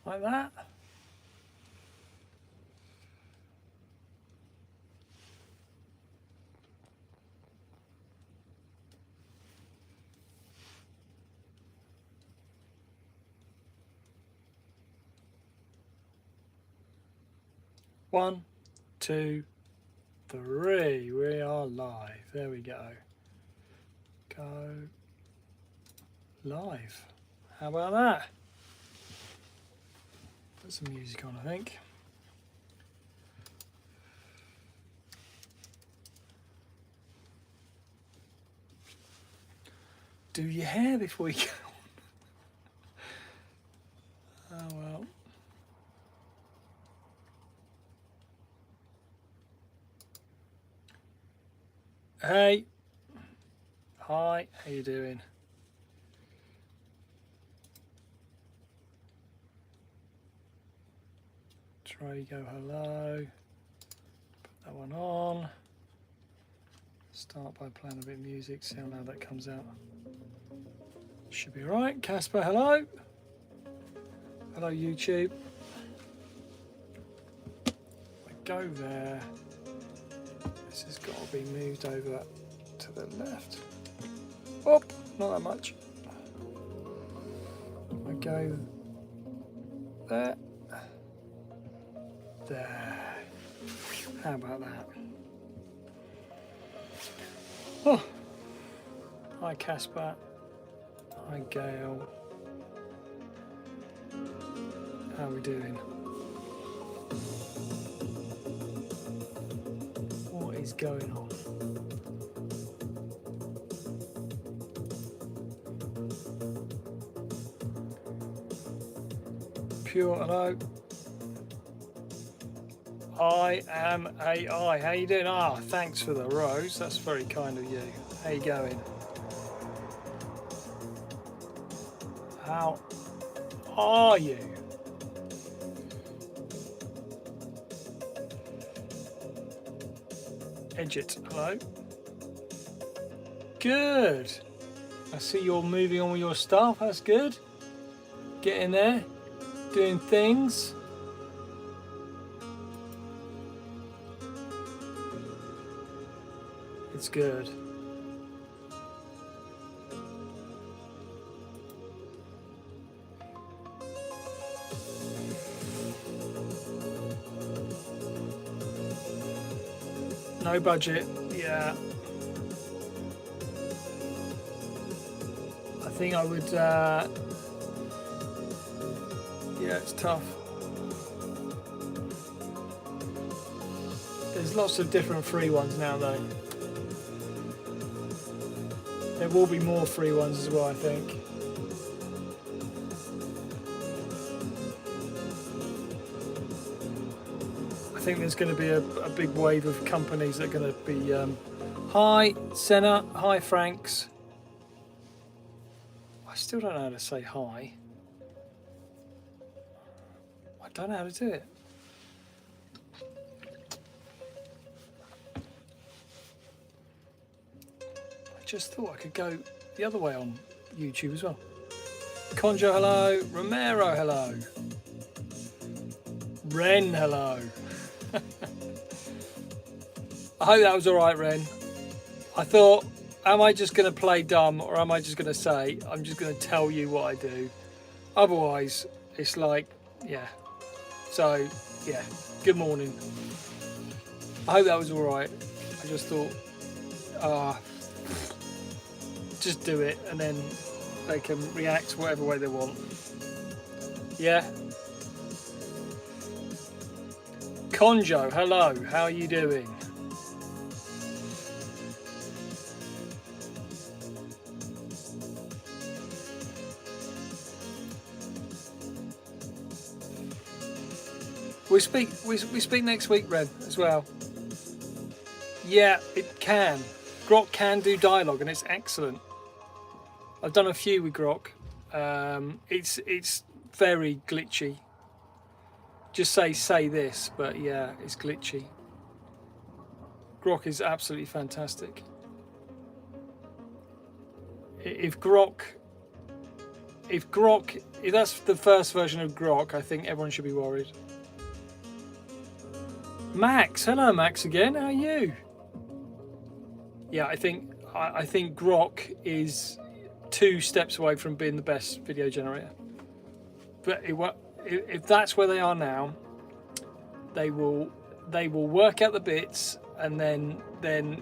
like that. One, 2, 3. We are live. There we go. Go live. How about that? Put some music on, I think. Do your hair before you go on. Oh well. Hey. Hi, how you doing? Try go hello. Put that one on. Start by playing a bit of music, see how loud that comes out. Should be alright. Casper, hello. Hello YouTube. I go there. This has got to be moved over to the left. Oh, not that much. I go there. There. How about that? Oh. Hi Casper. Hi Gail. How are we doing? What is going on? Pure, hello. I am AI. How you doing? Ah, thanks for the rose. That's very kind of you. How you going? How are you? Edget, hello. Good. I see you're moving on with your stuff. That's good. Getting there. Doing things. It's good. No budget, yeah. I think I would, yeah, it's tough. There's lots of different free ones now though. There will be more free ones as well, I think. I think there's going to be a big wave of companies that are going to be, hi Senna, hi Franks. I still don't know how to say hi. I don't know how to do it. I just thought I could go the other way on YouTube as well. Conjo, hello. Romero, hello. Ren, hello. I hope that was all right, Ren. I thought, am I just going to play dumb or am I just going to say, I'm just going to tell you what I do? Otherwise, it's like, yeah. So, yeah, good morning. I hope that was all right. I just thought, just do it and then they can react whatever way they want. Yeah. Conjo, hello. How are you doing? We speak next week, Red, as well. Yeah, it can. Grok can do dialogue, and it's excellent. I've done a few with Grok. It's very glitchy. Just say this, but yeah, it's glitchy. Grok is absolutely fantastic. If Grok if Grok, if that's the first version of Grok, I think everyone should be worried. Max, hello Max again. How are you? Yeah, I think Grok is 2 steps away from being the best video generator. But if that's where they are now, they will work out the bits, and then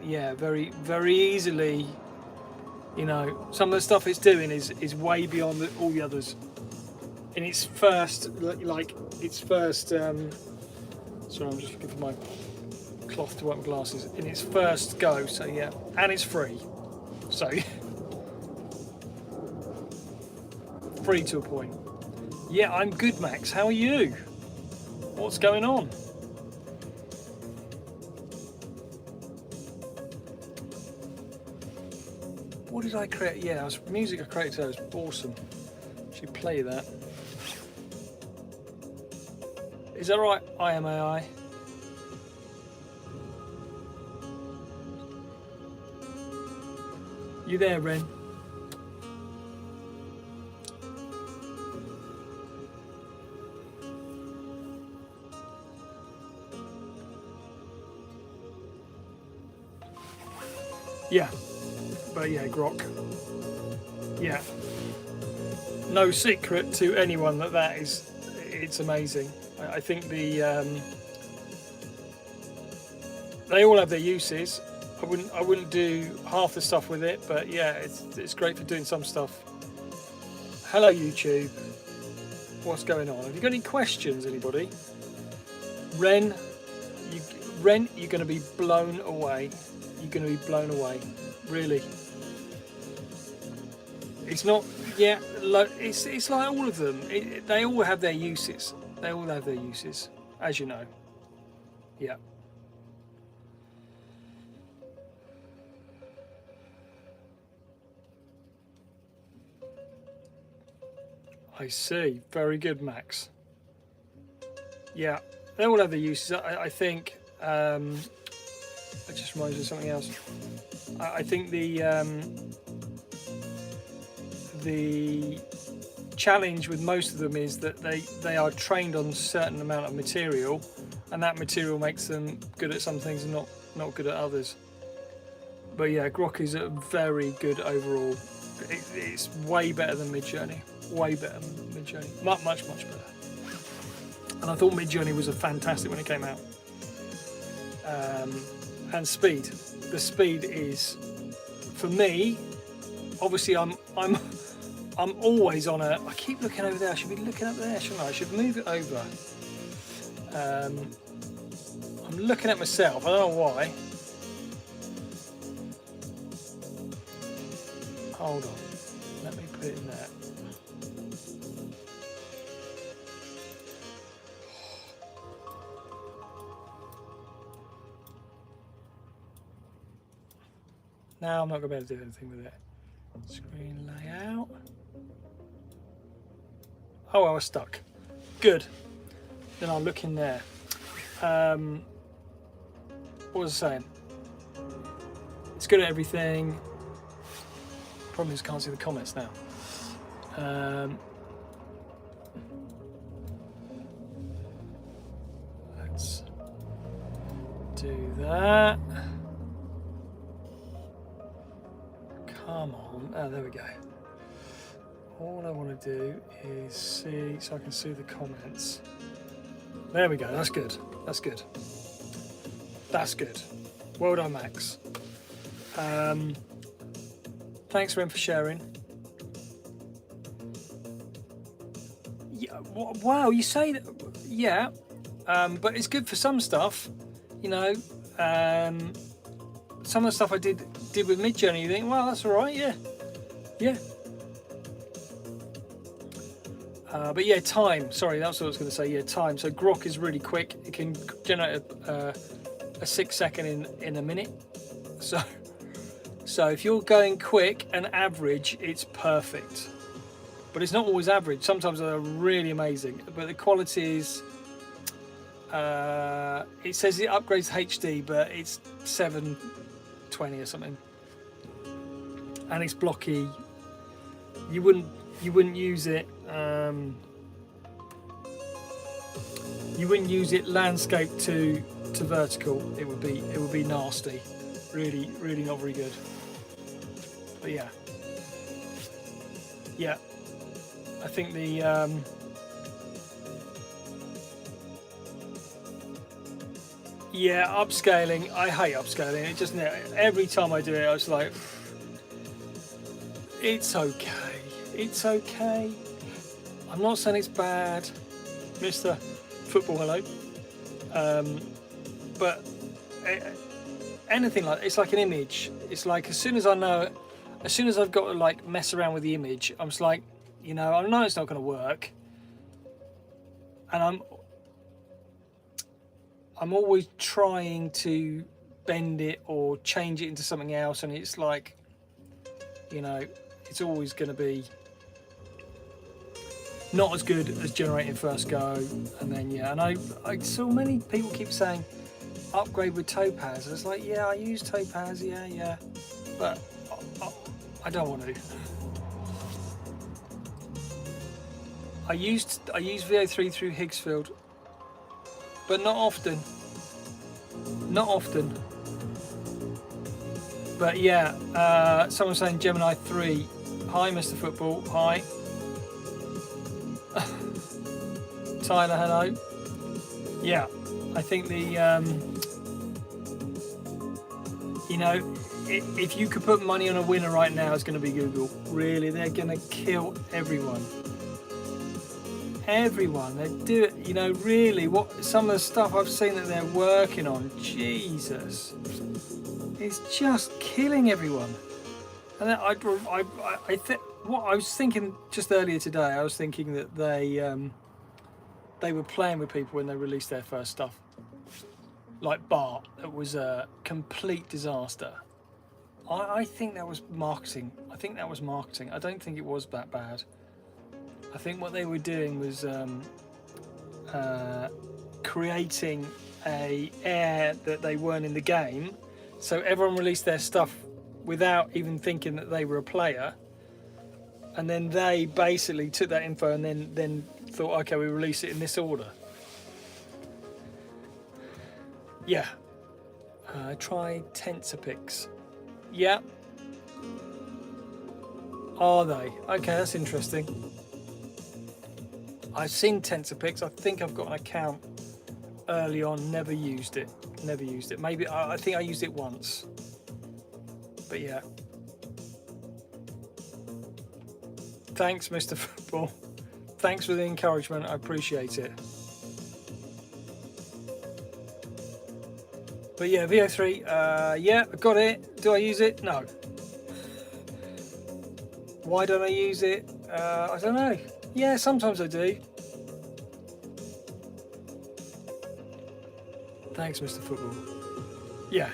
yeah, very very easily, you know, some of the stuff it's doing is way beyond all the others. In its first, sorry, I'm just looking for my cloth to wipe my glasses. In its first go, so yeah, and it's free, so free to a point. Yeah, I'm good, Max. How are you? What's going on? What did I create? Yeah, music I created today was awesome. Should play that. Is that right? I am AI. You there, Ren? Yeah, but yeah, Grok. Yeah, no secret to anyone that it's amazing. I think they all have their uses. I wouldn't do half the stuff with it, but yeah, it's great for doing some stuff. Hello YouTube, what's going on? Have you got any questions, anybody? Ren, you're going to be blown away. You're going to be blown away, really. It's not, yeah, it's like all of them. They all have their uses. They all have their uses, as you know. Yeah. I see. Very good, Max. Yeah, they all have their uses. I think. It just reminds me of something else. I think the challenge with most of them is that they are trained on a certain amount of material, and that material makes them good at some things and not good at others. But yeah, Grok is a very good overall. It's way better than Midjourney. Way better than Midjourney. Much better. And I thought Midjourney was fantastic when it came out. And speed. The speed is, for me, obviously I'm always on a. I keep looking over there. I should be looking up there, shouldn't I? I should move it over. I'm looking at myself. I don't know why. Hold on. Let me put it in there. Now I'm not going to be able to do anything with it. Screen layout. Oh, I was stuck. Good. Then I'll look in there. What was I saying? It's good at everything. Problem is I can't see the comments now. Let's do that. Come on. Oh, there we go. All I want to do is see, so I can see the comments. There we go. That's good. That's good. That's good. Well done, Max. Thanks, Ren, for sharing. Yeah, wow, you say that? Yeah, but it's good for some stuff. You know, some of the stuff I did with Midjourney, you think, well, that's all right. Yeah, yeah. But yeah, time. Sorry, that's what I was going to say. Yeah, time. So Grok is really quick. It can generate a 6 second in a minute. So if you're going quick and average, it's perfect. But it's not always average. Sometimes they're really amazing. But the quality is, it says it upgrades HD, but it's 720 or something. And it's blocky. You wouldn't, you wouldn't use it. You wouldn't use it landscape to vertical. It would be nasty. Really not very good. But yeah. I think the upscaling. I hate upscaling. It just every time I do it, I was like, it's okay. It's okay. I'm not saying it's bad, Mr. Football. Hello. But anything like it's like an image. It's like as soon as I've got to like mess around with the image, I'm just like, I know it's not going to work, and I'm always trying to bend it or change it into something else, and it's like, it's always going to be not as good as generating first go. And then and I saw many people keep saying upgrade with Topaz. I was like, yeah, I use Topaz, yeah, but I don't want to. I use VO3 through Higgsfield, but not often. But yeah, someone's saying Gemini 3. Hi, Mr. Football. Hi. Tyler, hello. Yeah, I think if you could put money on a winner right now, it's going to be Google. Really, they're going to kill everyone. They do it. Really, what some of the stuff I've seen that they're working on, Jesus, it's just killing everyone. And then what I was thinking just earlier today, I was thinking that they were playing with people when they released their first stuff, like Bart. It was a complete disaster. I think that was marketing. I don't think it was that bad. I think what they were doing was creating a air that they weren't in the game. So everyone released their stuff without even thinking that they were a player. And then they basically took that info and then thought, okay, we release it in this order. Yeah. Try TensorPix. Yeah. Are they? Okay, that's interesting. I've seen TensorPix. I think I've got an account early on. Never used it. Maybe I think I used it once. But yeah. Thanks, Mr. Football. Thanks for the encouragement. I appreciate it. But yeah, VO3. Yeah, I got it. Do I use it? No. Why don't I use it? I don't know. Yeah, sometimes I do. Thanks, Mr. Football. Yeah.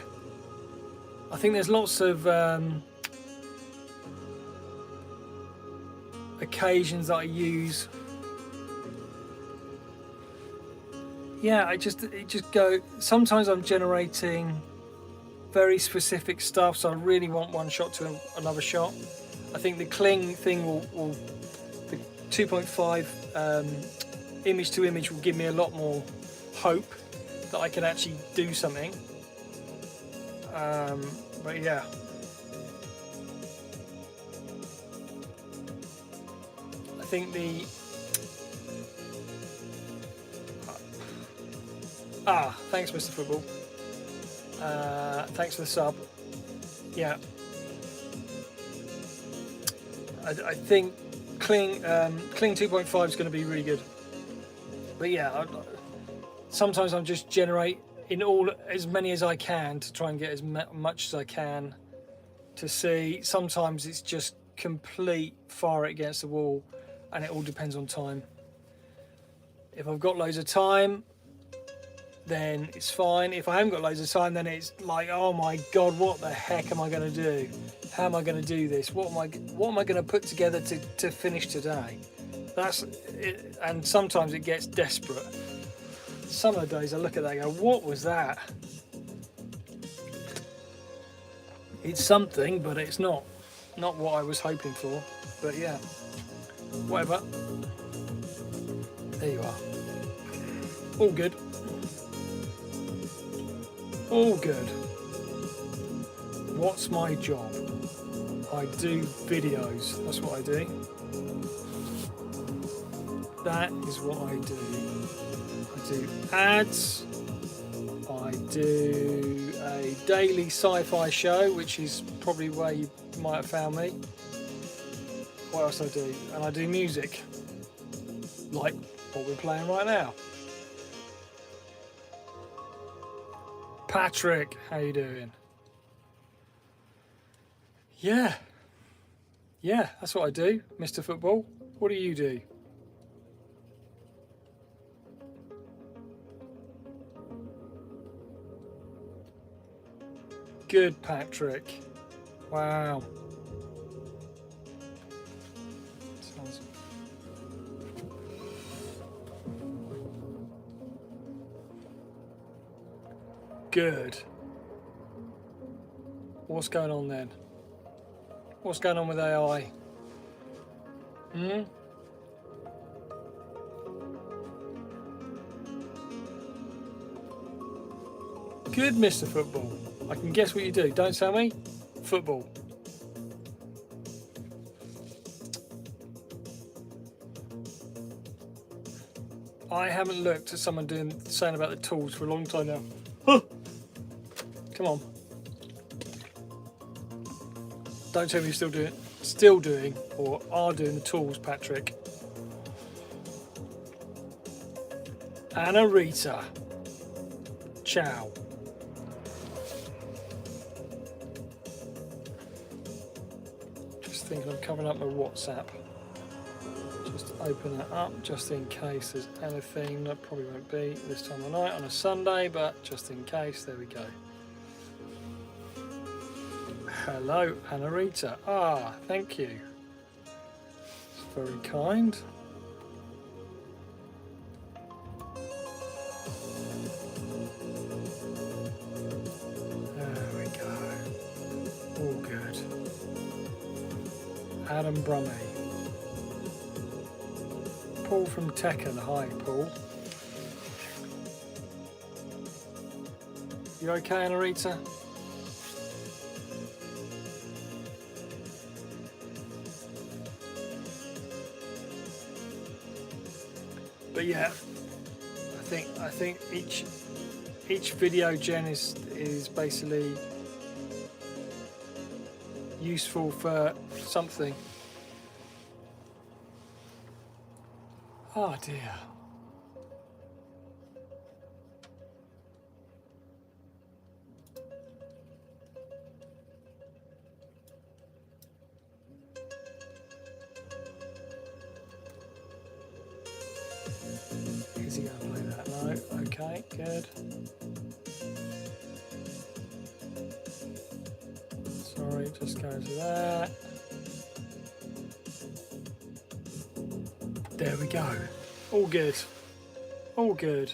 I think there's lots of occasions that I use. Yeah, it just go. Sometimes I'm generating very specific stuff, so I really want one shot to another shot. I think the cling thing will the 2.5 image to image will give me a lot more hope that I can actually do something. But yeah. I think the thanks, Mr. Football. Thanks for the sub. Yeah. I think Kling 2.5 is going to be really good. But yeah, sometimes I'm just generate in as many as I can to try and get as much as I can to see. Sometimes it's just complete fire it against the wall, and it all depends on time. If I've got loads of time, then it's fine. If I haven't got loads of time, then it's like, oh my god, what the heck am I going to do? How am I going to do this? What am I going to put together to finish today? That's it. And sometimes it gets desperate. Some of the days I look at that and go, what was that? It's something, but it's not not what I was hoping for, but yeah, whatever. There you are. All good. All good. What's my job? I do videos. That's what I do. That is what I do. I do ads. I do a daily sci-fi show, which is probably where you might have found me. What else I do? And I do music, like what we're playing right now. Patrick, how you doing? Yeah, that's what I do, Mr. Football. What do you do? Good, Patrick. Wow. Sounds... Good. What's going on then? What's going on with AI? Good, Mr. Football. I can guess what you do. Don't tell me. Football. I haven't looked at someone saying about the tools for a long time now. Huh. Come on. Don't tell me you're still doing or are doing the tools, Patrick. Anna Rita. Ciao. Just thinking of covering up my WhatsApp. Just open that up just in case there's anything. That probably won't be this time of night on a Sunday, but just in case, there we go. Hello, Anna Rita. Ah, thank you. It's very kind. There we go. All good. Adam Brummie. Paul from Tekken. Hi, Paul. You okay, Anna Rita? But yeah, I think each video gen is basically useful for something. Oh dear. Is he going to play that? No. Okay, good. Sorry, just go to that. There we go. All good. All good.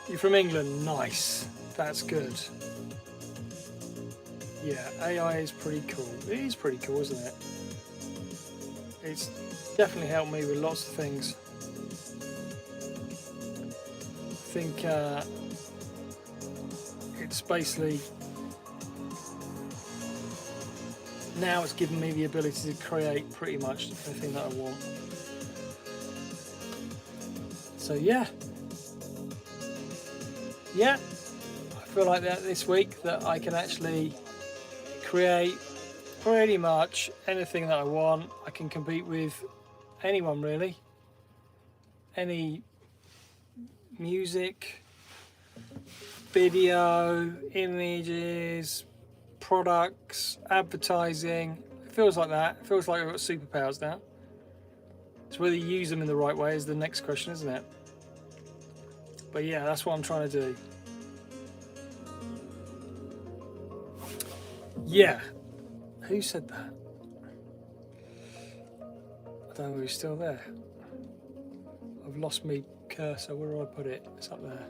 You're from England? Nice. That's good. Yeah, AI is pretty cool. It is pretty cool, isn't it? It's definitely helped me with lots of things. I think it's basically now it's given me the ability to create pretty much anything that I want. So yeah, I feel like that this week that I can actually create pretty much anything that I want. I can compete with anyone really. Any music, video, images, products, advertising. It feels like that. It feels like I've got superpowers now. It's whether you use them in the right way is the next question, isn't it? But yeah, that's what I'm trying to do. Yeah. Who said that? I don't know who's still there. I've lost me cursor. Where do I put it? It's up there.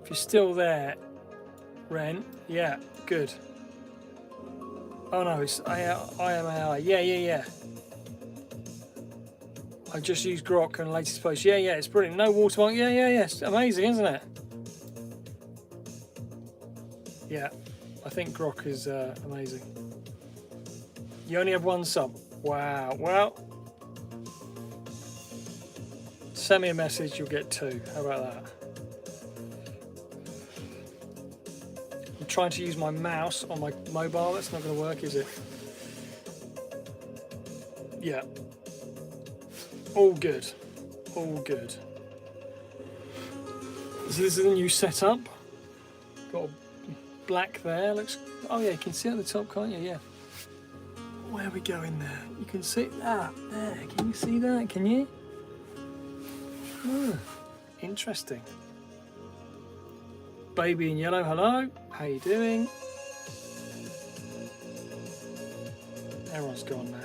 If you're still there, Ren, yeah, good. Oh no, it's I am AI. Yeah, yeah, yeah. I just used Grok and latest post. Yeah, yeah, it's brilliant. No watermark. Yeah, yeah, yeah. It's amazing, isn't it? Yeah, I think Grok is amazing. You only have one sub. Wow. Well, send me a message. You'll get 2. How about that? I'm trying to use my mouse on my mobile. That's not going to work, is it? Yeah. All good. All good. So this is a new setup. Got a black there. Looks. Oh yeah, you can see at the top, can't you? Yeah. Where are we going there? You can see that there. Can you see that? Can you? Interesting. Baby in yellow. Hello. How you doing? Everyone's gone now.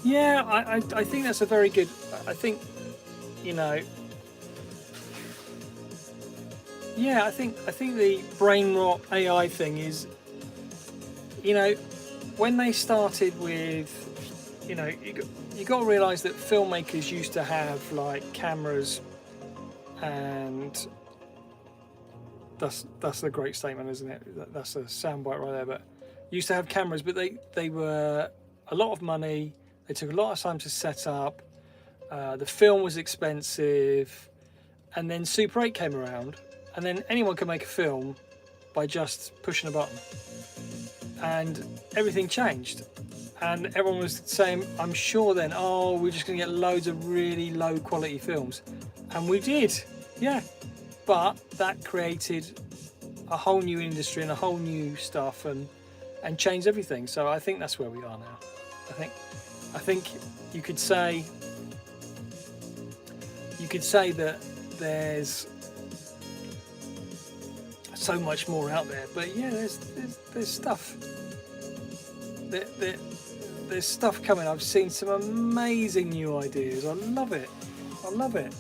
Yeah, I think that's a very good. I think, you know. Yeah, I think the brain rot AI thing is, you know, when they started with, you know, you got to realise that filmmakers used to have like cameras, and that's a great statement, isn't it? That's a soundbite right there. But used to have cameras, but they were a lot of money. They took a lot of time to set up. The film was expensive, and then Super 8 came around, and then anyone could make a film by just pushing a button, and everything changed. And everyone was saying, I'm sure then, oh, we're just going to get loads of really low quality films, and we did, yeah. But that created a whole new industry and a whole new stuff, and changed everything. So I think that's where we are now. I think you could say that there's so much more out there, but yeah, there's stuff. There's stuff coming. I've seen some amazing new ideas. I love it. I love it.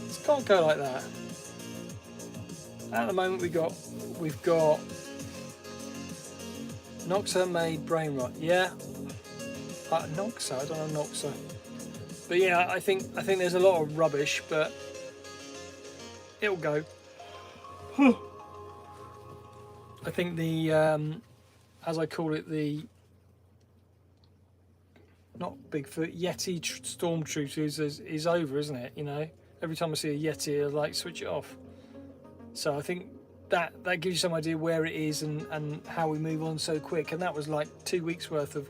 It's got to go like that. At the moment, we've got Noxa made brain rot. Yeah. Noxa, I don't know Noxa. But yeah, I think there's a lot of rubbish, but it'll go. I think the as I call it, the not Bigfoot, Yeti stormtroopers is over, isn't it? You know, every time I see a Yeti, I like switch it off. So I think that gives you some idea where it is and how we move on so quick. And that was like 2 weeks worth of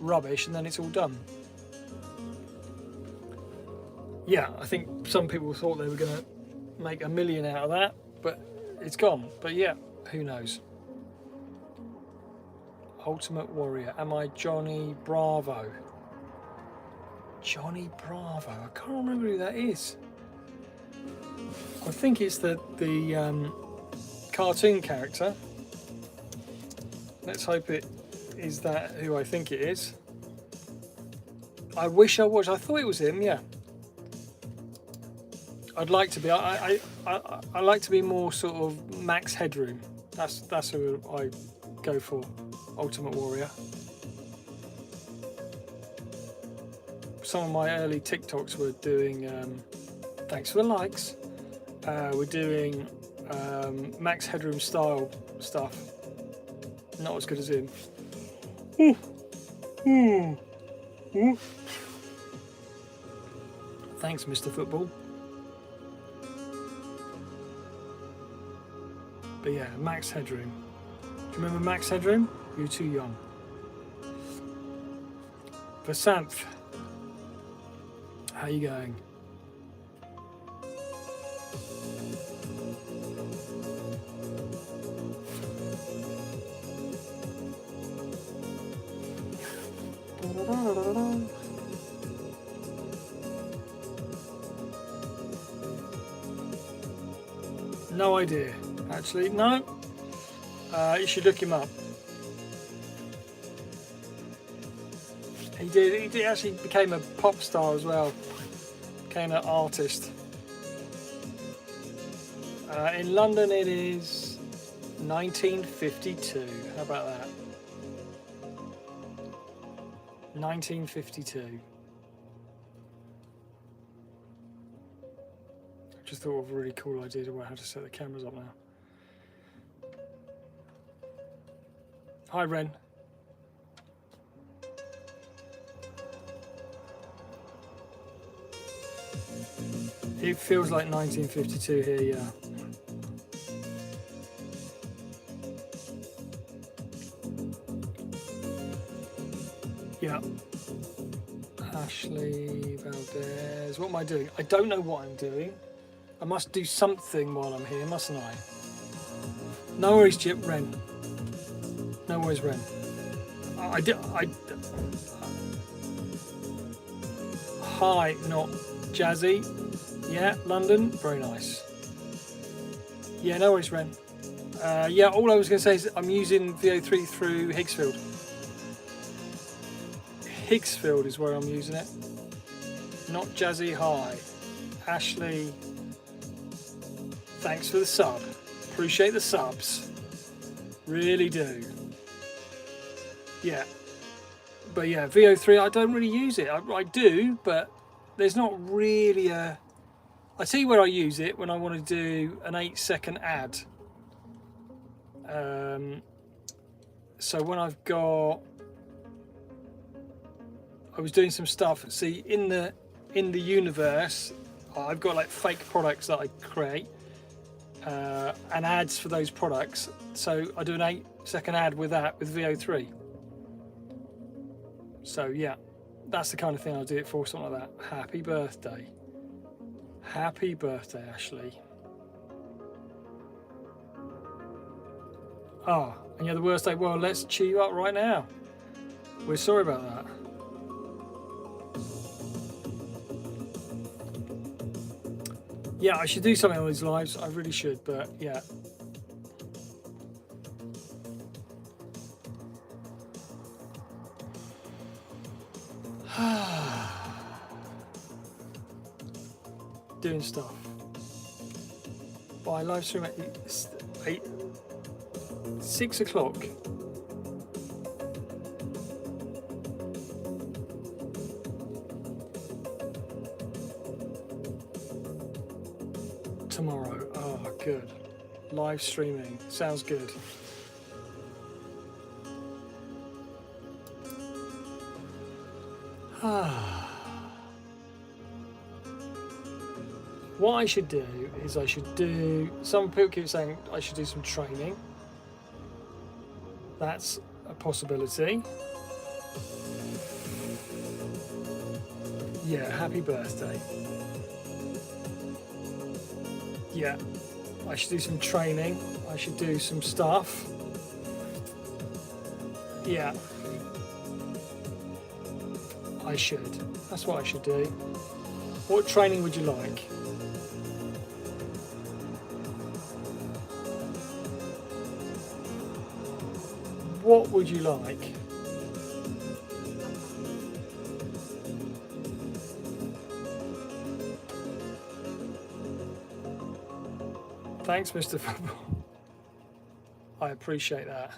rubbish, and then it's all done. Yeah, I think some people thought they were going to make $1 million out of that, but it's gone. But yeah, who knows? Ultimate Warrior. Am I Johnny Bravo? Johnny Bravo. I can't remember who that is. I think it's the cartoon character. Let's hope it is that who I think it is. I wish I was. I thought it was him. Yeah. I'd like to be. I like to be more sort of Max Headroom. That's who I go for. Ultimate Warrior. Some of my early TikToks were doing. Thanks for the likes. We're doing Max Headroom style stuff. Not as good as him. Ooh. Ooh. Ooh. Thanks, Mr. Football. But yeah, Max Headroom. Do you remember Max Headroom? You're too young. Vasanth, how you going? No idea, actually. No. You should look him up. He did. He actually became a pop star as well. Became an artist. In London, it is 1952. How about that? 1952. Just thought of a really cool idea about how to set the cameras up now. Hi, Ren. It feels like 1952 here, yeah. Yeah. Ashley Valdez. What am I doing? I don't know what I'm doing. I must do something while I'm here, mustn't I? No worries, Chip. Ren. No worries, Ren. Hi, not Jazzy. Yeah, London. Very nice. Yeah, no worries, Ren. Yeah, all I was going to say is I'm using VO3 through Higgsfield. Higgsfield is where I'm using it. Not Jazzy. Hi. Ashley. Thanks for the sub. Appreciate the subs. Really do. Yeah. But yeah, VO3, I don't really use it. I do, but there's not really a... I tell you where I use it when I want to do an 8-second ad. So when I've got... I was doing some stuff. See, in the universe, I've got like fake products that I create. And ads for those products, so I do an 8-second ad with that with VO3. So yeah, that's the kind of thing I'll do it for, something like that. Happy birthday. Happy birthday, Ashley. Ah, and you're the worst day. Well, let's cheer you up right now. We're sorry about that. Yeah, I should do something on these lives. I really should, but yeah. Doing stuff. By live stream at 6 o'clock. Tomorrow. Oh, good. Live streaming. Sounds good. What I should do is some people keep saying I should do some training. That's a possibility. Yeah, happy birthday. Yeah, I should do some training. I should do some stuff. Yeah. I should. That's what I should do. What training would you like? What would you like? Thanks, Mr. Football. I appreciate that.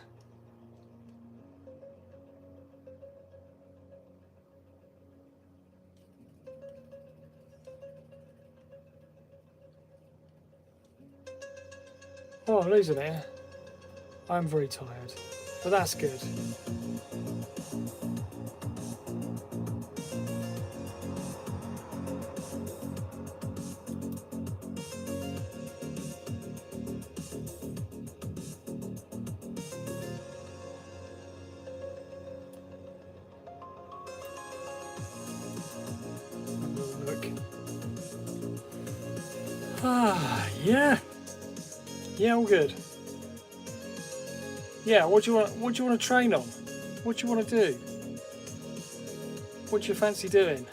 Oh, I'm losing it. I'm very tired, but that's good. Yeah. Yeah, all good. Yeah, what do you want to train on? What do you want to do? What do you fancy doing?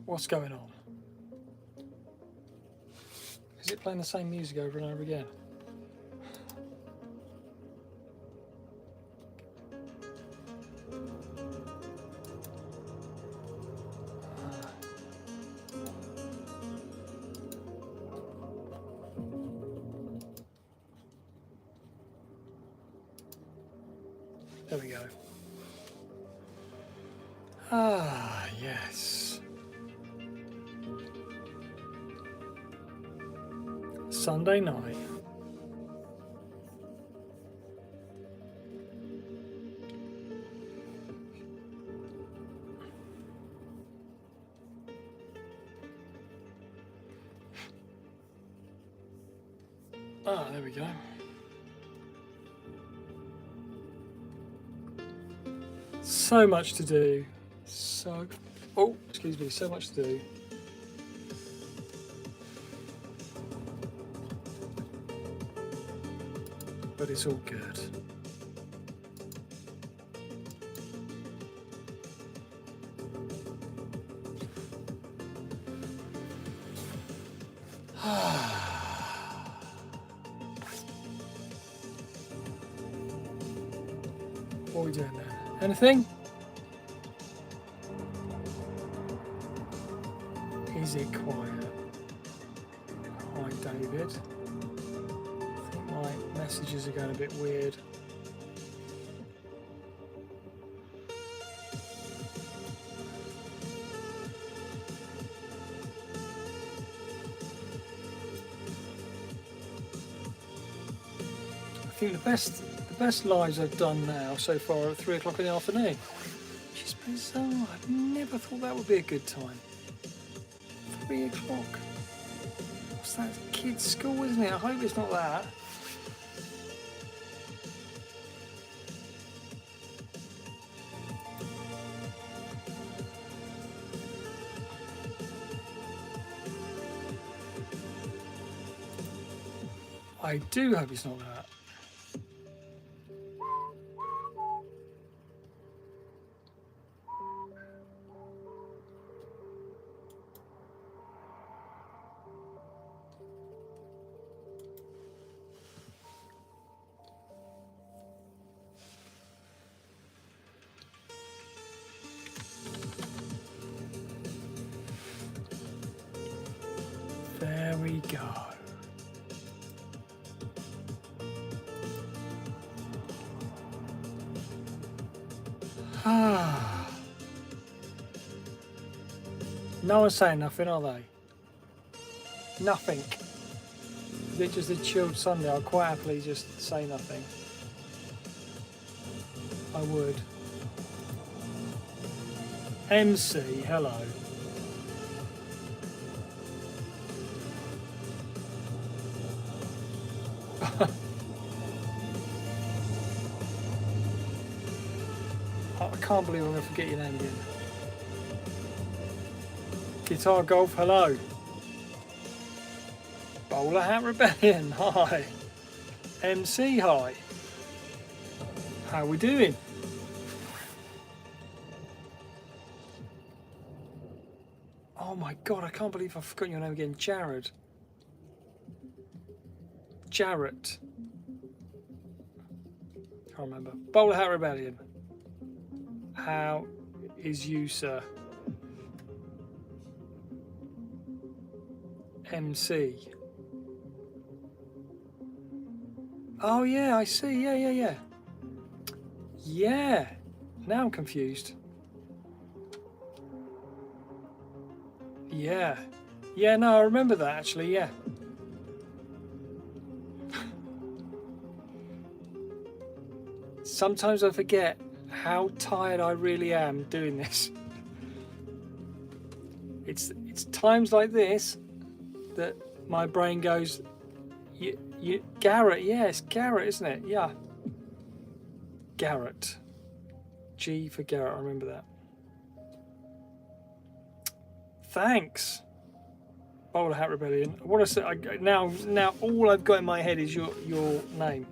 What's going on? Is it playing the same music over and over again? There we go. Ah, yes. Sunday night. Ah, there we go. So much to do. Oh, excuse me, so much to do. But it's all good. What are we doing there? Anything? Is it quiet? Hi, David. I think my messages are going a bit weird. I think the best lives I've done now so far are at 3 o'clock in the afternoon. Which is bizarre. I've never thought that would be a good time. 3 o'clock. What's that? Kids' school, isn't it? I hope it's not that. I do hope it's not that. There we go. No one's saying nothing, are they? Nothing. If it's just a chilled Sunday, I'll quite happily just say nothing. I would. MC, hello. I can't believe I'm going to forget your name again. Guitar Golf, hello. Bowler Hat Rebellion, hi. MC, hi. How we doing? Oh my god, I can't believe I've forgotten your name again. Jared. Jarrett. Can't remember. Bowler Hat Rebellion. How is you, sir? MC. Oh yeah, I see. Yeah. Yeah. Now I'm confused. Yeah. Yeah, no, I remember that actually, yeah. Sometimes I forget how tired I really am doing this. It's times like this that my brain goes, Garrett, yes, Garrett, isn't it? Yeah. Garrett. G for Garrett, I remember that. Thanks. Bowler Hat Rebellion. What I say now all I've got in my head is your name.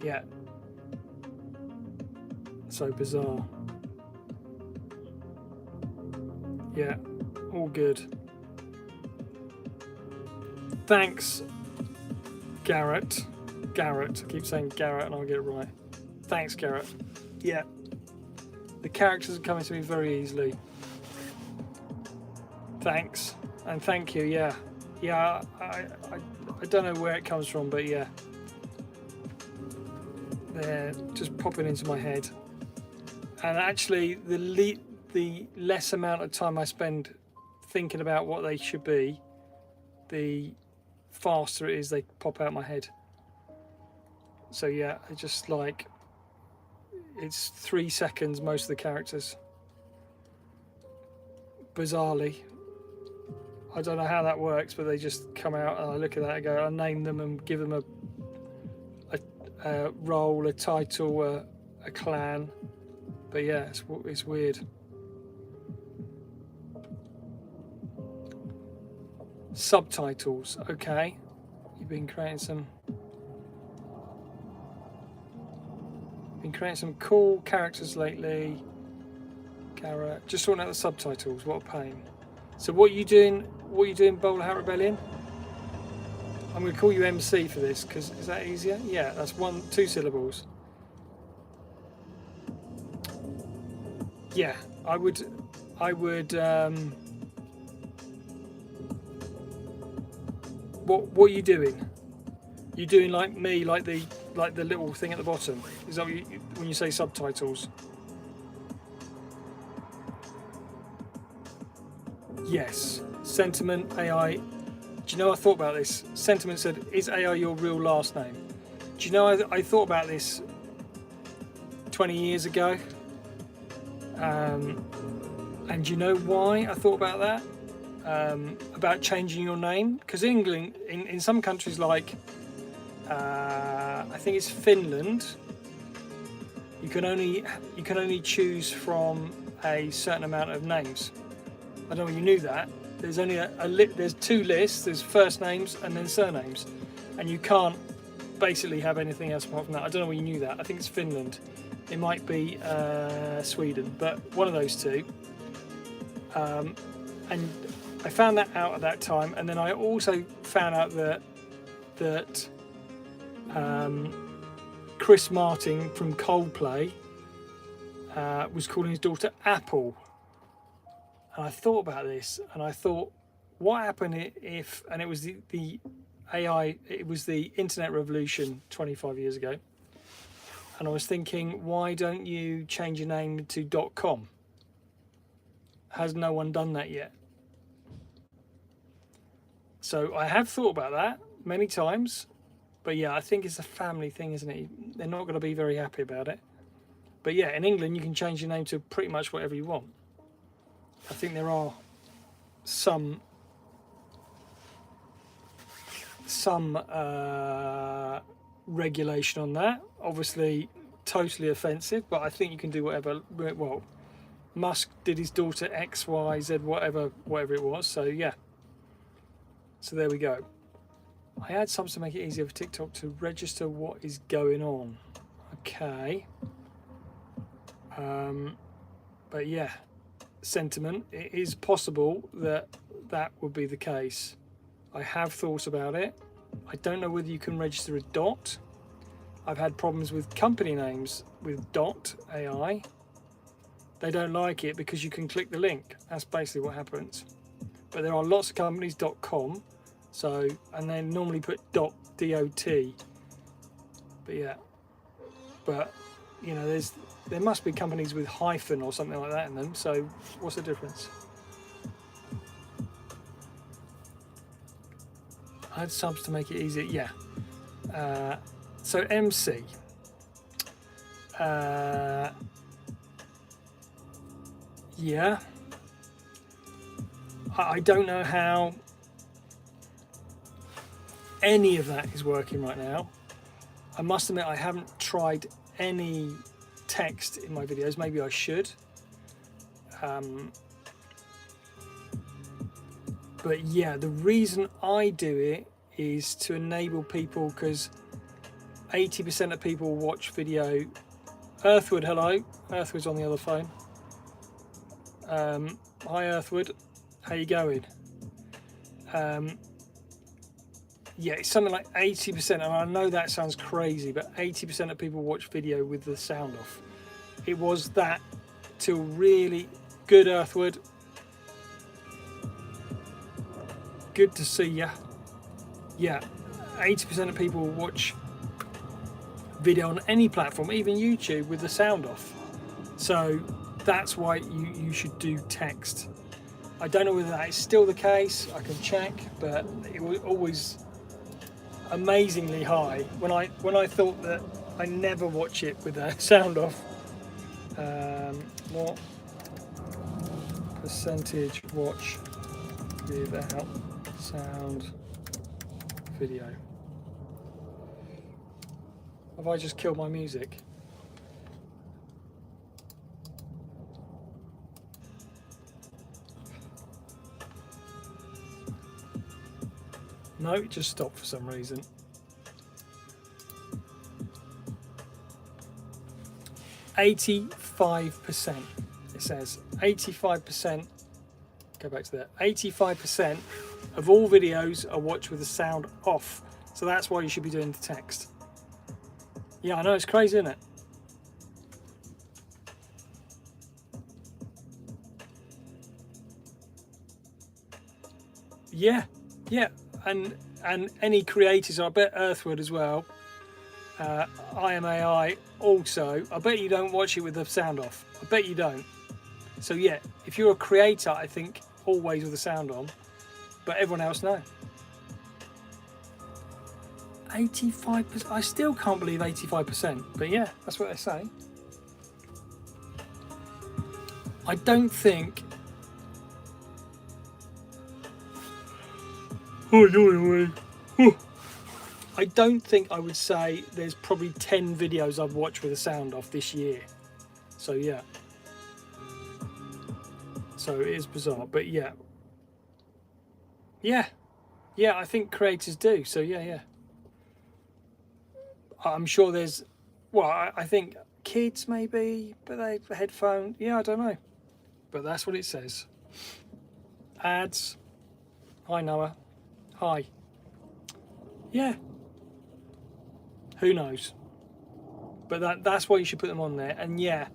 Yeah. So bizarre. Yeah, all good. Thanks, Garrett. Garrett. I keep saying Garrett and I'll get it right. Thanks, Garrett. Yeah. The characters are coming to me very easily. Thanks. And thank you, yeah. Yeah, I don't know where it comes from, but yeah. They're just popping into my head. And actually, the less amount of time I spend thinking about what they should be, the faster it is they pop out my head. So yeah, I just like, it's 3 seconds most of the characters. Bizarrely. I don't know how that works, but they just come out and I look at that and go, I name them and give them a role, a title, a clan. But yeah, it's weird. Subtitles, okay. You've been creating some cool characters lately. Cara, just sorting out the subtitles. What a pain. So what are you doing? Bowler Hat Rebellion? I'm going to call you MC for this because is that easier? Yeah, that's 2 syllables. Yeah, I would. What are you doing? You doing like me, like the little thing at the bottom? Is that what when you say subtitles? Yes. Sentiment AI. Do you know I thought about this? Sentiment said, "Is AI your real last name?" Do you know I thought about this 20 years ago? And do you know why I thought about that? About changing your name, because in England, in some countries like I think it's Finland, you can only choose from a certain amount of names. I don't know if you knew that. There's only there's 2 lists. There's first names and then surnames, and you can't basically have anything else apart from that. I don't know if you knew that. I think it's Finland. It might be Sweden, but one of those 2. And I found that out at that time, and then I also found out that Chris Martin from Coldplay was calling his daughter Apple. And I thought about this, and I thought, what happened if, and it was the AI, it was the internet revolution 25 years ago, and I was thinking, why don't you change your name to .com? Has no one done that yet? So I have thought about that many times, but yeah, I think it's a family thing, isn't it? They're not going to be very happy about it. But yeah, in England, you can change your name to pretty much whatever you want. I think there are some regulation on that. Obviously, totally offensive, but I think you can do whatever. Well, Musk did his daughter X, Y, Z, whatever it was. So yeah. So there we go. I add some to make it easier for TikTok to register what is going on. Okay. But yeah. Sentiment, it is possible that would be the case. I have thought about it. I don't know whether you can register a dot. I've had problems with company names with .ai. They don't like it because you can click the link. That's basically what happens. But there are lots of companies .com, so, and they normally put .dot. But yeah, but you know, there must be companies with hyphen or something like that in them, so what's the difference? Add subs to make it easier, yeah. So MC. Yeah. I don't know how any of that is working right now. I must admit I haven't tried any text in my videos. Maybe I should. But yeah, the reason I do it is to enable people, because 80% of people watch video. Earthwood, hello. Earthwood's on the other phone. Hi Earthwood, how you going? Yeah, it's something like 80%, and I know that sounds crazy, but 80% of people watch video with the sound off. It was that till really good, Earthwood. Good to see ya. Yeah, 80% of people watch video on any platform, even YouTube, with the sound off. So that's why you should do text. I don't know whether that is still the case. I can check, but it was always amazingly high when I thought that I never watch it with the sound off. What percentage watch without sound video? Have I just killed my music? No, it just stopped for some reason. %. It says 85%. Go back to that. 85% of all videos are watched with the sound off. So that's why you should be doing the text. Yeah, I know, it's crazy, isn't it? Yeah, yeah, and any creators, I bet Earthwood as well, IMAI also, I bet you don't watch it with the sound off. I bet you don't. So yeah, if you're a creator, I think always with the sound on, but everyone else no. 85%, I still can't believe 85%, but yeah, that's what they say. I don't think I don't think I would say there's probably 10 videos I've watched with the sound off this year. So yeah. So it is bizarre, but yeah. Yeah. Yeah, I think creators do. So yeah. I'm sure there's, well, I think kids maybe, but they have headphone. Yeah, I don't know. But that's what it says. Ads. Hi, Noah. Hi. Yeah. Who knows? But that's why you should put them on there. And yeah,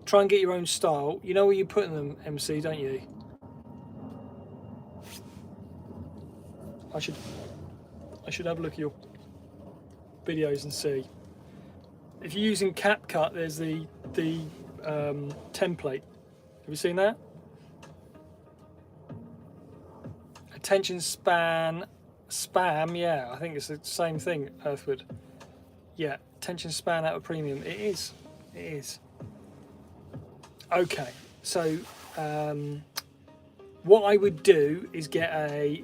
try and get your own style. You know where you're putting them, MC, don't you? I should have a look at your videos and see. If you're using CapCut, there's the template. Have you seen that? Attention span spam, yeah, I think it's the same thing, Earthwood. Yeah, attention span out of premium. It is. Okay, so what I would do is get a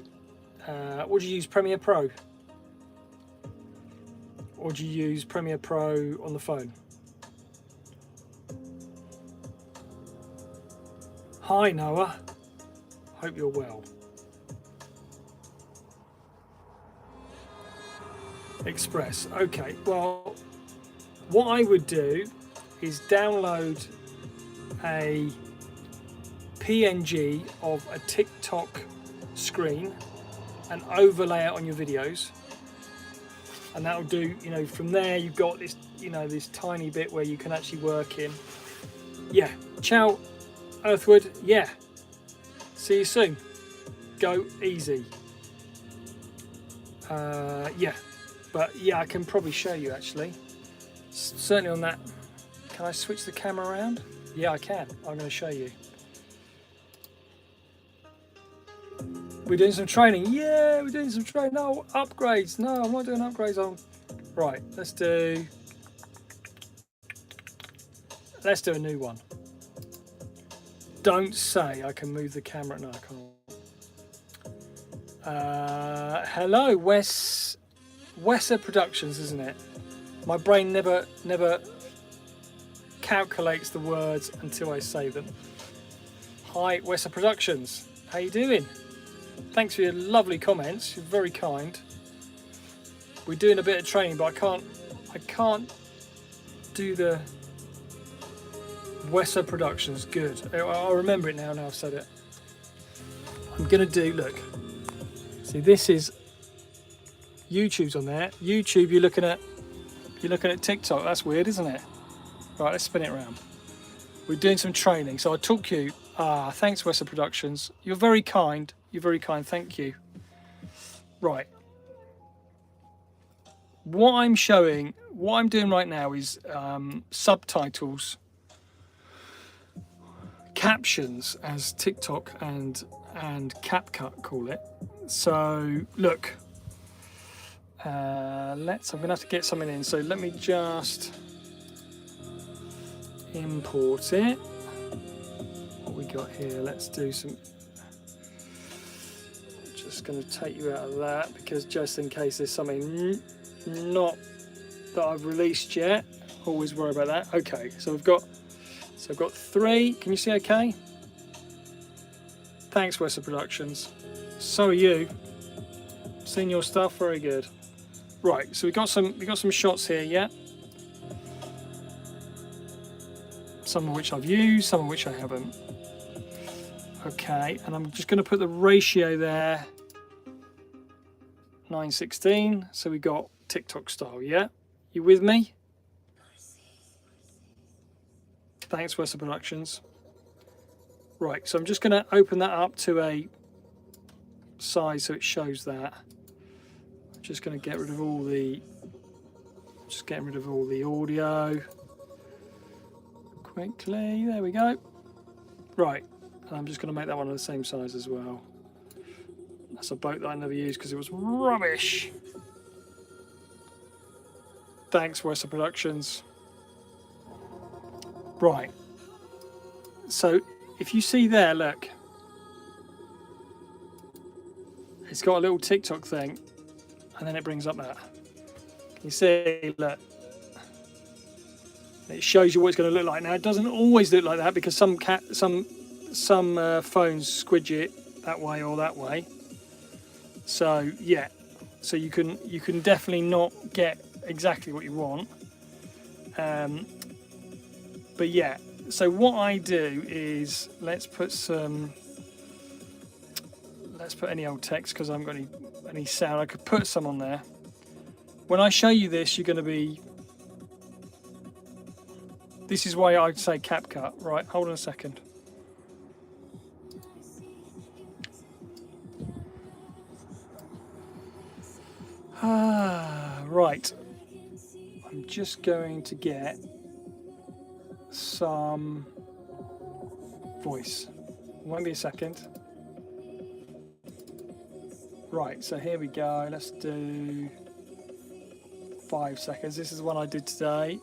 what do you use, Premiere Pro? Or do you use Premiere Pro on the phone? Hi Noah, hope you're well. Express, okay, well what I would do is download a PNG of a TikTok screen and overlay it on your videos, and that'll do, you know, from there you've got this, you know, this tiny bit where you can actually work in. Yeah, ciao Earthwood, yeah, see you soon, go easy. Yeah, but yeah, I can probably show you actually, certainly on that. Can I switch the camera around? Yeah, I can. I'm going to show you. We're doing some training. Yeah, we're doing some training. No, upgrades. No, I'm not doing upgrades on. Right, let's do a new one. Don't say I can move the camera. No, I can't. Hello, Wesser Productions, isn't it? My brain never calculates the words until I say them. Hi, Wesser Productions. How you doing? Thanks for your lovely comments. You're very kind. We're doing a bit of training, but I can't do the Wesser Productions, good. I remember it now I've said it. I'm gonna do, look. See, this is YouTube's on there. YouTube, you're looking at TikTok. That's weird, isn't it? Right, let's spin it around. We're doing some training, so I took you. Thanks, Wesser Productions. You're very kind. You're very kind. Thank you. Right. What I'm doing right now is subtitles, captions, as TikTok and CapCut call it. So look, I'm gonna have to get something in. So let me just import it. What we got here? Let's do some. Just gonna take you out of that because just in case there's something not that I've released yet. Always worry about that. Okay, so I've got 3. Can you see okay? Thanks, Wesser Productions. So are you. Seen your stuff, very good. Right, so we got some shots here, yeah. Some of which I've used, some of which I haven't. Okay, and I'm just going to put the ratio there. 9:16. So we got TikTok style, yeah. You with me? Thanks, Wesser Productions. Right, so I'm just going to open that up to a size so it shows that. I'm just going to get rid of all the. Just getting rid of all the audio. Quickly, there we go. Right, and I'm just going to make that one of the same size as well. That's a boat that I never used because it was rubbish. Thanks, Wesser Productions. Right, so if you see there, look, it's got a little TikTok thing, and then it brings up that. Can you see, look? It shows you what it's going to look like. Now, it doesn't always look like that because some phones squidge it that way or that way. So yeah, so you can definitely not get exactly what you want. But yeah, so what I do is let's put any old text because I haven't got any sound. I could put some on there. When I show you this, you're going to be. This is why I'd say CapCut. Right, hold on a second. Right. I'm just going to get some voice. Won't be a second. Right, so here we go. Let's do 5 seconds. This is the one I did today.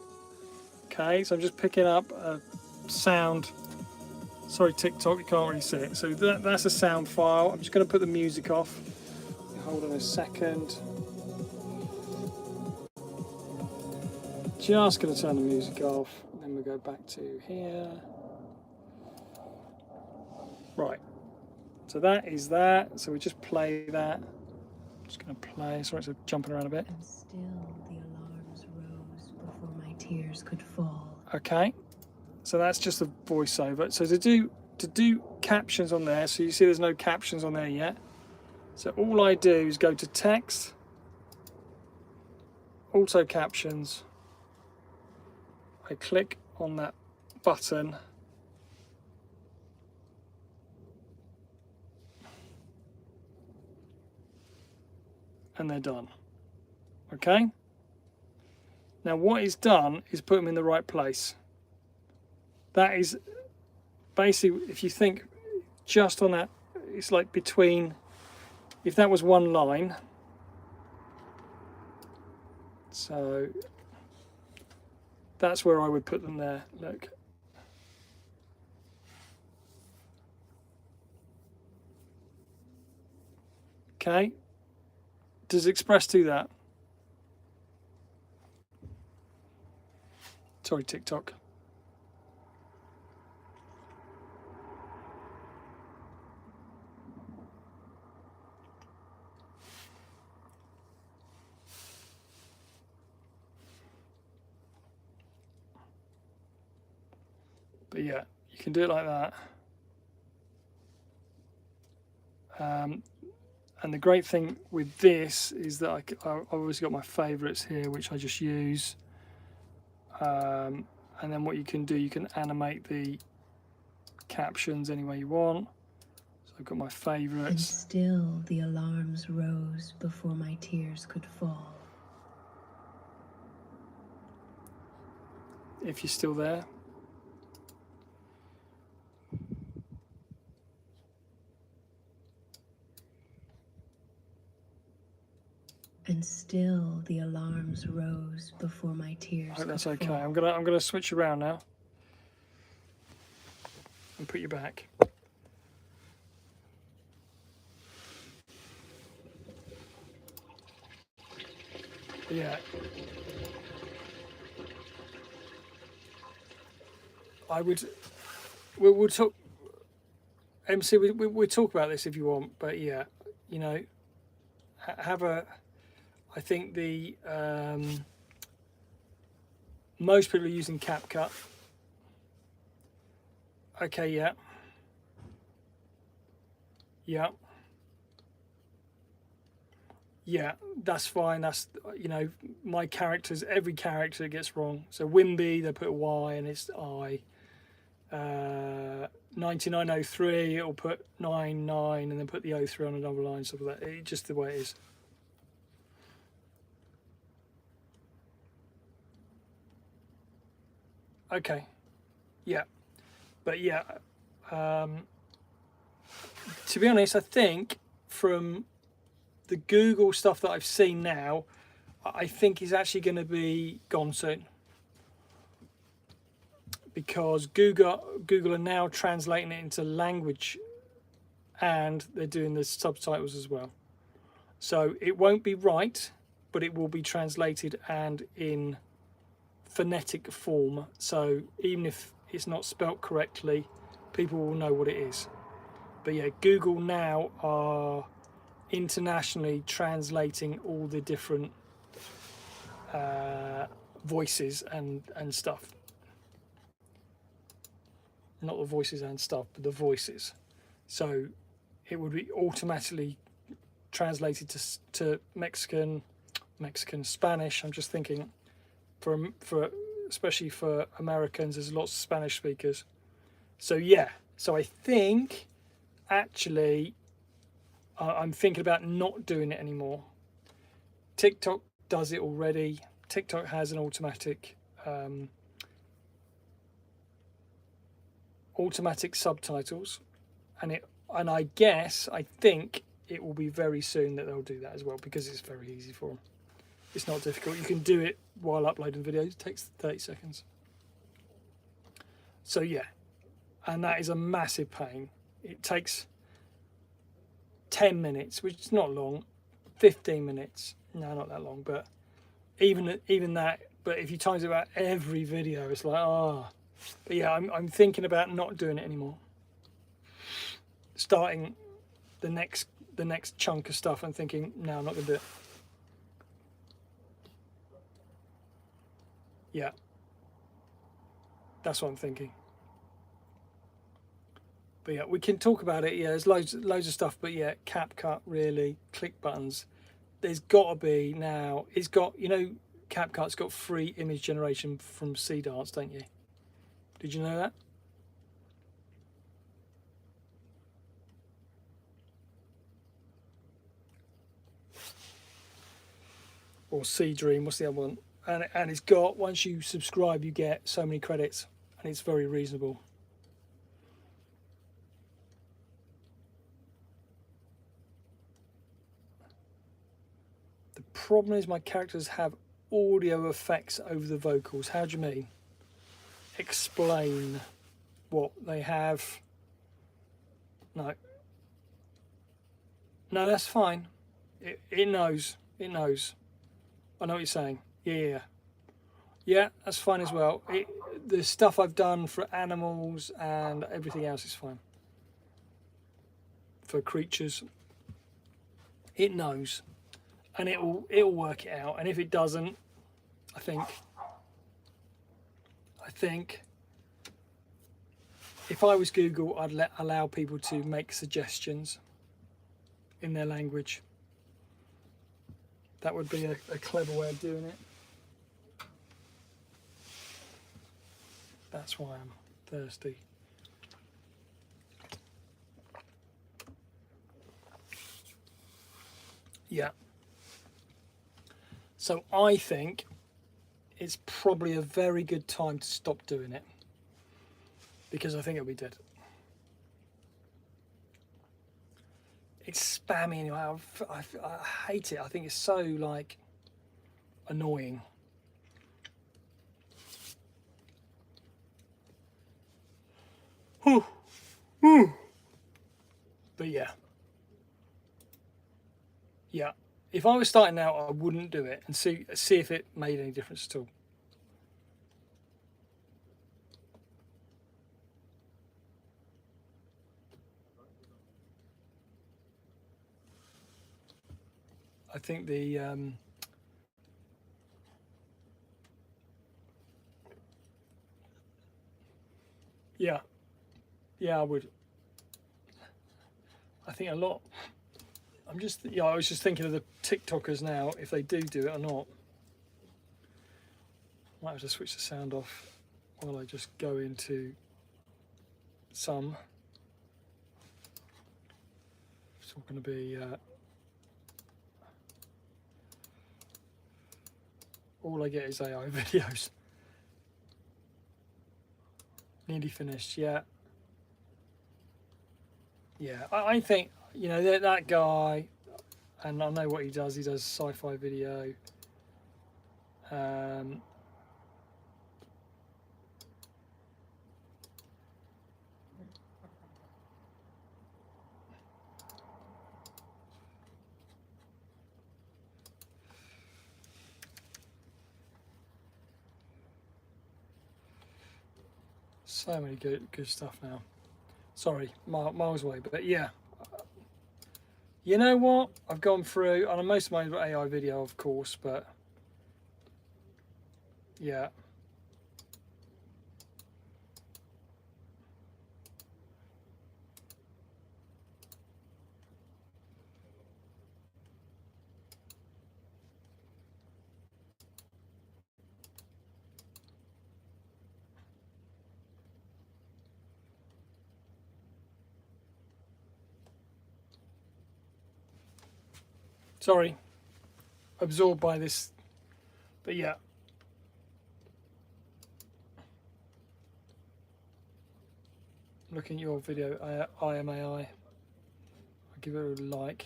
Okay, so I'm just picking up a sound. Sorry, TikTok, you can't really see it. So that's a sound file. I'm just going to put the music off. Hold on a second. Just going to turn the music off. Then we'll go back to here. Right. So that is that. So we just play that. Just going to play. Sorry, it's jumping around a bit. And still the alarms rose before my tears could fall. Okay. So that's just a voiceover. So to do captions on there, so you see there's no captions on there yet. So all I do is go to text, auto captions. I click on that button. And they're done. Okay? Now what it's done is put them in the right place. That is basically, if you think just on that, it's like between, if that was one line, so that's where I would put them there. Look. Okay. Does Express do that? Sorry, TikTok. But yeah, you can do it like that. And the great thing with this is that I've obviously got my favorites here, which I just use. And then what you can do, you can animate the captions any way you want. So I've got my And favorites. still the alarms rose before my tears could fall. If you're still there. And still the alarms rose before my tears I hope that's could okay. fall. I'm gonna switch around now and put you back. Yeah. We'll talk, MC, we'll talk about this if you want, but yeah, you know, I think most people are using CapCut. Okay, yeah. Yeah. Yeah, that's fine. That's, you know, my characters, every character gets wrong. So Wimby, they put a Y and it's I. 9903, it'll put 99 and then put the 03 on another line, stuff like that. It's just the way it is. Okay, yeah, but yeah, to be honest, I think from the Google stuff that I've seen now, I think is actually going to be gone soon, because Google are now translating it into language and they're doing the subtitles as well. So it won't be right, but it will be translated and in phonetic form. So even if it's not spelt correctly, people will know what it is. But yeah, Google now are internationally translating all the different voices and stuff. Not the voices and stuff, but the voices. So it would be automatically translated to Mexican, Spanish. I'm just thinking, for especially for Americans, there's lots of Spanish speakers. So yeah, so I think actually I'm thinking about not doing it anymore. TikTok does it already. TikTok has an automatic subtitles, and I think it will be very soon that they'll do that as well, because it's very easy for them. It's not difficult. You can do it while uploading videos. It takes 30 seconds. So yeah, and that is a massive pain. It takes 10 minutes, which is not long. 15 minutes. No, not that long, but even that. But if you times it about every video, it's like, oh. But yeah, I'm thinking about not doing it anymore. Starting the next chunk of stuff and thinking, no, I'm not going to do it. Yeah, that's what I'm thinking. But yeah, we can talk about it. Yeah, there's loads of stuff. But yeah, CapCut, really, click buttons. There's got to be now. It's got, you know, CapCut's got free image generation from CDance, don't you? Did you know that? Or C Dream, what's the other one? And it's got, once you subscribe, you get so many credits, and it's very reasonable. The problem is my characters have audio effects over the vocals. How do you mean? Explain what they have. No, that's fine. It knows. It knows. I know what you're saying. Yeah, that's fine as well. The stuff I've done for animals and everything else is fine. For creatures, it knows, and it'll work it out. And if it doesn't, I think if I was Google, I'd allow people to make suggestions in their language. That would be a clever way of doing it. That's why I'm thirsty. Yeah. So I think it's probably a very good time to stop doing it, because I think it'll be dead. It's spammy anyway. I hate it. I think it's so like annoying. Whew. Whew. But yeah. Yeah. If I was starting out, I wouldn't do it and see if it made any difference at all. I think the yeah, I would. I think a lot. I was just thinking of the TikTokers now, if they do it or not. Might have to switch the sound off while I just go into some. It's all going to be all I get is AI videos. Nearly finished, yeah. Yeah, I think, you know, that guy, and I know what he does sci-fi video. So many good stuff now. Sorry, miles away, but yeah. You know what? I've gone through, and most of mine are AI video, of course, but yeah. Sorry, absorbed by this, but yeah. Looking at your video, I am AI. I'll give it a like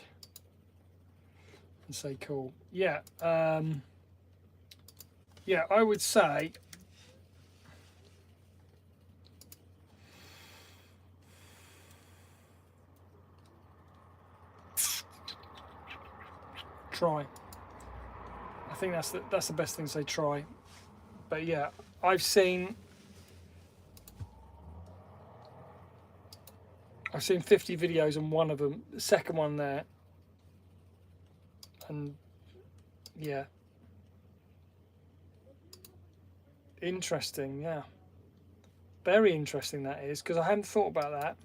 and say cool. Yeah, yeah, I would say try. I think that's the best thing to say, try. But yeah, I've seen 50 videos and one of them, the second one there, and yeah, interesting. Yeah, very interesting that is, because I hadn't thought about that.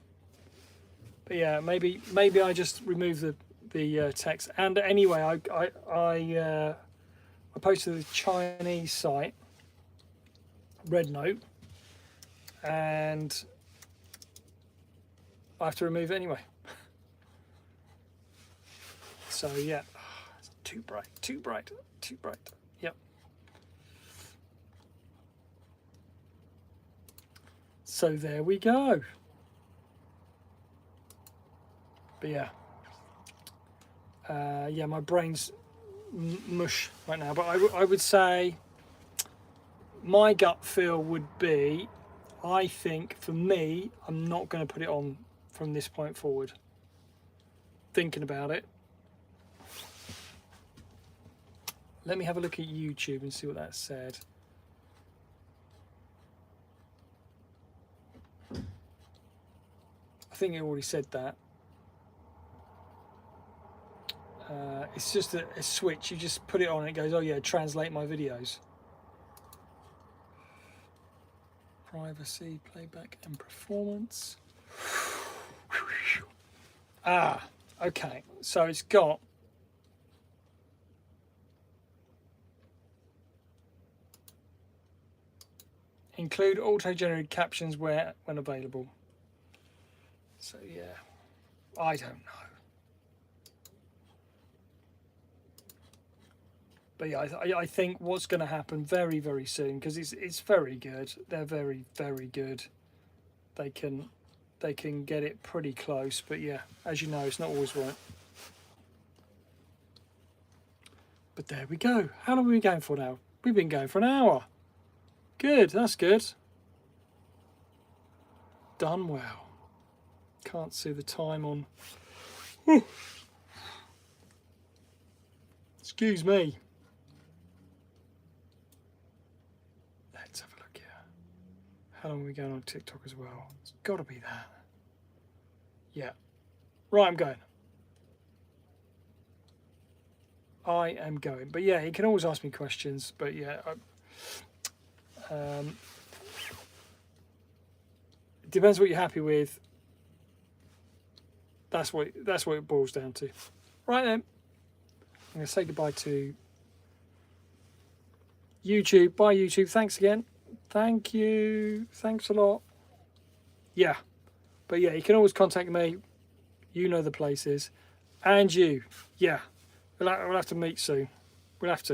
But yeah, maybe I just remove the text. And anyway, I posted the Chinese site, Red Note, and I have to remove it anyway. So yeah, it's too bright. Yep. So there we go. But yeah, yeah, my brain's mush right now. But I would say my gut feel would be, I think for me, I'm not going to put it on from this point forward. Thinking about it. Let me have a look at YouTube and see what that said. I think it already said that. It's just a switch. You just put it on and it goes, oh yeah, translate my videos. privacy, playback and performance. Ah, okay. So it's got include auto-generated captions where when available. So yeah, I don't know. But yeah, I think what's going to happen very, very soon, because it's very good. They're very, very good. They can get it pretty close. But yeah, as you know, it's not always right. But there we go. How long have we been going for now? We've been going for an hour. Good, that's good. Done well. Can't see the time on. Whew. Excuse me. Let's have a look here. How long are we going on TikTok as well? It's got to be that. Yeah. Right, I'm going. I am going. But yeah, he can always ask me questions. But yeah, it depends what you're happy with. That's what it boils down to. Right then, I'm going to say goodbye to YouTube. Bye YouTube. Thanks again. Thank you. Thanks a lot. Yeah. But yeah, you can always contact me. You know the places. And you. Yeah. We'll have to meet soon. We'll have to.